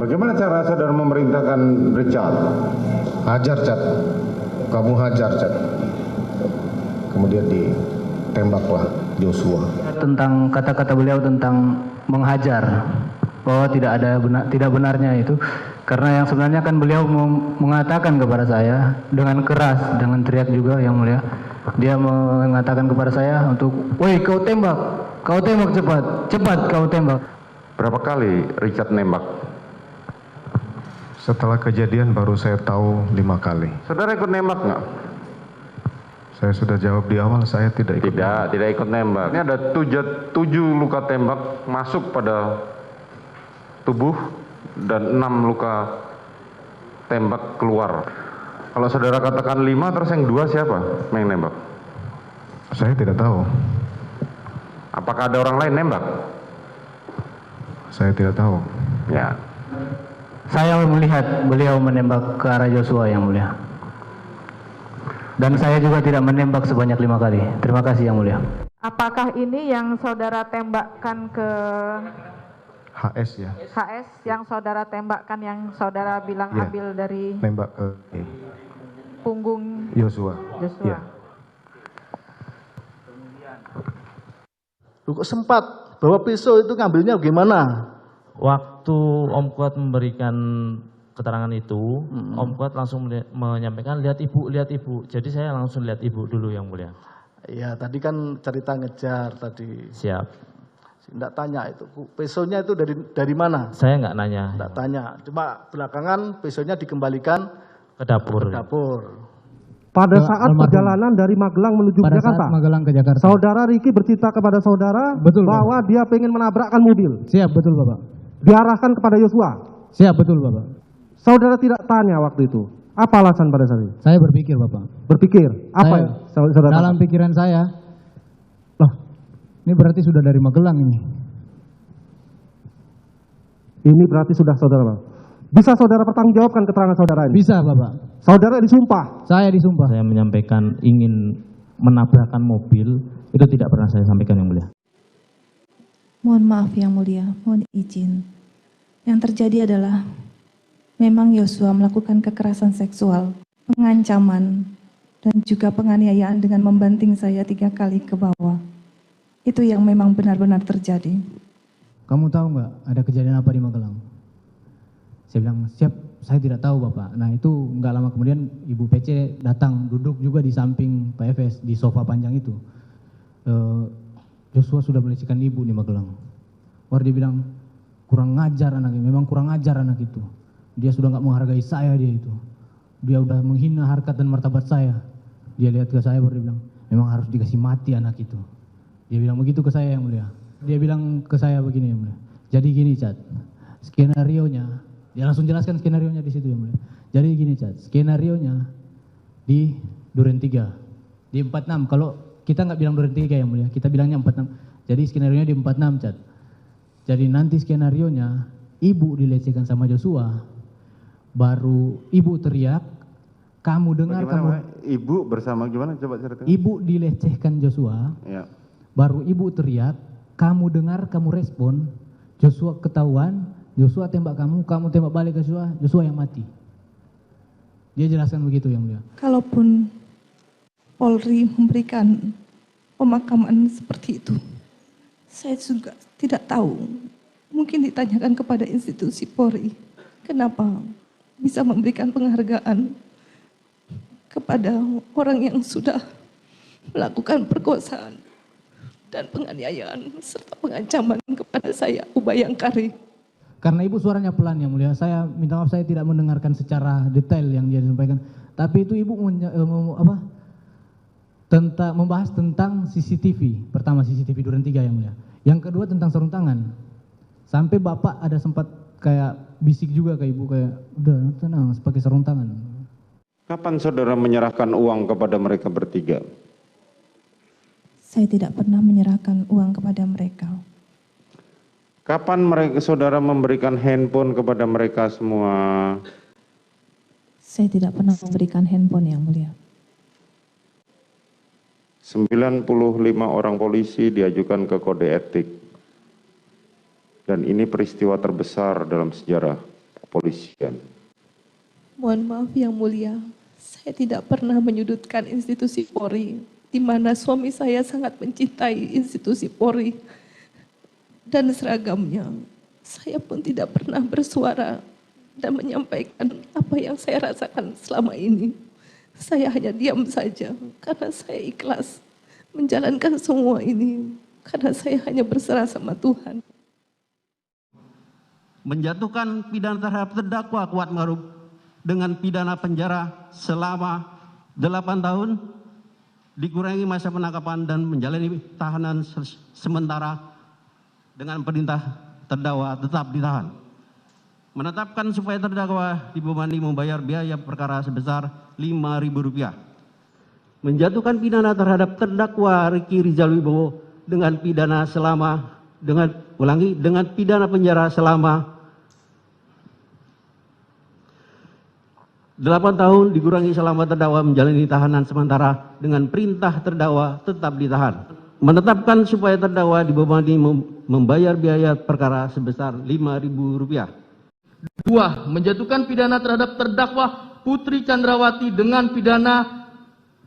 Bagaimana cara saudara memerintahkan Richard? Hajar, Cat. Kamu hajar, Cat. Kemudian ditembaklah Joshua. Tentang kata-kata beliau tentang menghajar, bahwa tidak benarnya itu, karena yang sebenarnya kan beliau mengatakan kepada saya dengan keras, dengan teriak juga yang mulia. Dia mengatakan kepada saya untuk, woi kau tembak cepat, cepat kau tembak. Berapa kali Richard nembak? Setelah kejadian baru saya tahu 5 kali. Saudara ikut nembak nggak? Saya sudah jawab di awal, saya tidak ikut. Tidak ikut nembak. Ini ada 7 luka tembak masuk pada tubuh dan 6 luka tembak keluar. Kalau saudara katakan 5, terus yang 2 siapa yang nembak? Saya tidak tahu. Apakah ada orang lain nembak? Saya tidak tahu. Ya. Saya melihat beliau menembak ke arah Joshua yang mulia. Dan saya juga tidak menembak sebanyak 5 kali. Terima kasih yang mulia. Apakah ini yang saudara tembakkan ke HS ya? HS yang saudara tembakkan, yang saudara bilang Ya. ambil dari Nembak ke punggung Joshua. Joshua? Ya. Lu kok sempat bawa pisau itu ngambilnya gimana? Waktu Om Kuat memberikan keterangan itu, Om Kuat langsung menyampaikan lihat ibu. Jadi saya langsung lihat ibu dulu yang mulia. Iya, tadi kan cerita ngejar tadi. Siap. Enggak tanya itu. Pisaunya itu dari mana? Saya nggak nanya. Enggak tanya. Cuma belakangan pisaunya dikembalikan Ke dapur. ke dapur. Pada saat perjalanan dari Magelang menuju Jakarta, Magelang ke Jakarta. saudara Riki bercerita kepada saudara Betul, bahwa dia pengen menabrakkan mobil. Siap, betul Bapak. Diarahkan kepada Yosua. Siap, betul Bapak. Saudara tidak tanya waktu itu. Apa alasan pada saat itu? Saya berpikir Bapak. Berpikir. Apa ya? Saudara Dalam pikiran saya, loh, ini berarti sudah dari Magelang ini. Ini berarti sudah saudara. Bisa saudara pertanggungjawabkan keterangan saudara ini? Bisa Bapak. Saudara disumpah. Saya disumpah. Saya menyampaikan ingin menabrakkan mobil, itu tidak pernah saya sampaikan yang mulia. Mohon maaf yang mulia, mohon izin. Yang terjadi adalah memang Yosua melakukan kekerasan seksual, pengancaman, dan juga penganiayaan dengan membanting saya 3 kali ke bawah. Itu yang memang benar-benar terjadi. Kamu tahu nggak ada kejadian apa di Magelang? Saya bilang, siap, saya tidak tahu Bapak. Nah itu nggak lama kemudian Ibu PC datang duduk juga di samping Pak Efes di sofa panjang itu. Joshua sudah melecehkan Ibu di Magelang. Baru dia bilang, kurang ngajar anaknya, memang kurang ajar anak itu. Dia sudah nggak menghargai saya dia itu. Dia udah menghina harkat dan martabat saya. Dia lihat ke saya baru dia bilang, memang harus dikasih mati anak itu. Dia bilang begitu ke saya yang mulia. Dia bilang ke saya begini yang mulia. Jadi gini Cat, skenarionya, dia langsung jelaskan skenarionya di situ yang mulia. Jadi gini Cat, skenarionya di Duren 3, di 46. Kalau kita nggak bilang Duren 3 yang mulia, kita bilangnya 46. Jadi skenarionya di 46 Cat. Jadi nanti skenarionya ibu dilecehkan sama Joshua, baru ibu teriak, kamu dengar. Bagaimana, ibu bersama gimana? Coba ceritakan. Ibu dilecehkan Joshua, Ya. baru ibu teriak, kamu dengar, kamu respon, Joshua ketahuan, Joshua tembak kamu tembak balik ke Joshua, Joshua yang mati. Dia jelaskan begitu yang mulia. Kalaupun Polri memberikan pemakaman seperti itu, saya juga tidak tahu. Mungkin ditanyakan kepada institusi Polri, kenapa bisa memberikan penghargaan kepada orang yang sudah melakukan perkosaan dan penganiayaan serta pengancaman kepada saya, Ubayangkari. Karena ibu suaranya pelan yang mulia, saya minta maaf saya tidak mendengarkan secara detail yang dia sampaikan. Tapi itu ibu membahas tentang CCTV. Pertama CCTV Duren 3 yang mulia. Yang kedua tentang sarung tangan. Sampai bapak ada sempat kayak bisik juga ke ibu kayak udah tenang pakai sarung tangan. Kapan saudara menyerahkan uang kepada mereka bertiga? Saya tidak pernah menyerahkan uang kepada mereka. Kapan saudara memberikan handphone kepada mereka semua? Saya tidak pernah memberikan handphone yang mulia. 95 orang polisi diajukan ke kode etik. Dan ini peristiwa terbesar dalam sejarah kepolisian. Mohon maaf yang mulia, saya tidak pernah menyudutkan institusi Polri, di mana suami saya sangat mencintai institusi Polri dan seragamnya. Saya pun tidak pernah bersuara dan menyampaikan apa yang saya rasakan selama ini. Saya hanya diam saja karena saya ikhlas menjalankan semua ini karena saya hanya berserah sama Tuhan. Menjatuhkan pidana terhadap terdakwa Kuat Ma'ruf dengan pidana penjara selama 8 tahun, dikurangi masa penangkapan dan menjalani tahanan sementara dengan perintah terdakwa tetap ditahan. Menetapkan supaya terdakwa dibebani membayar biaya perkara sebesar Rp5.000. Menjatuhkan pidana terhadap terdakwa Ricky Rizal Wibowo dengan pidana pidana penjara selama 8 tahun dikurangi selama terdakwa menjalani tahanan sementara dengan perintah terdakwa tetap ditahan. Menetapkan supaya terdakwa dibebani membayar biaya perkara sebesar Rp5.000. 2. Menjatuhkan pidana terhadap terdakwa Putri Chandrawati dengan pidana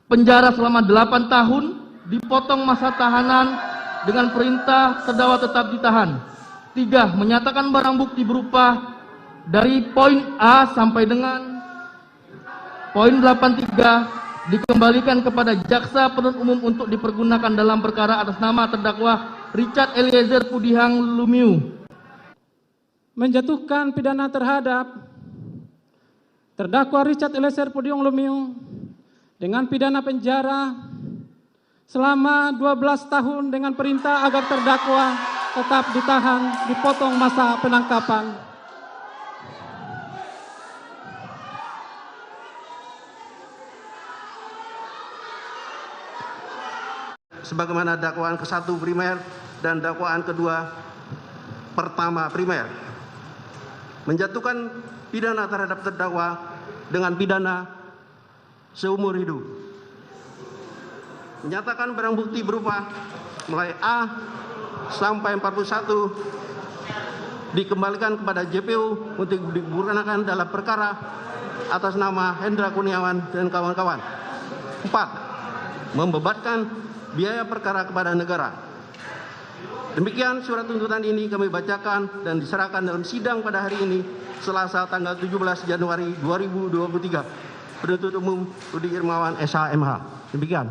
penjara selama 8 tahun, dipotong masa tahanan dengan perintah terdakwa tetap ditahan. 3. Menyatakan barang bukti berupa dari poin A sampai dengan poin 83 dikembalikan kepada jaksa penuntut umum untuk dipergunakan dalam perkara atas nama terdakwa Richard Eliezer Pudihang Lumiu. Menjatuhkan pidana terhadap terdakwa Richard Eliezer Pudihang Lumiu dengan pidana penjara selama 12 tahun dengan perintah agar terdakwa tetap ditahan, dipotong masa penangkapan. Sebagaimana dakwaan ke-1 primer dan dakwaan kedua pertama primer. Menjatuhkan pidana terhadap terdakwa dengan pidana seumur hidup. Menyatakan barang bukti berupa mulai A sampai 41 dikembalikan kepada JPU untuk digunakan dalam perkara atas nama Hendra Kurniawan dan kawan-kawan. 4. Membebankan biaya perkara kepada negara. Demikian surat tuntutan ini kami bacakan dan diserahkan dalam sidang pada hari ini, Selasa tanggal 17 Januari 2023. Penuntut umum Rudi Irmawan, SH, MH. Demikian.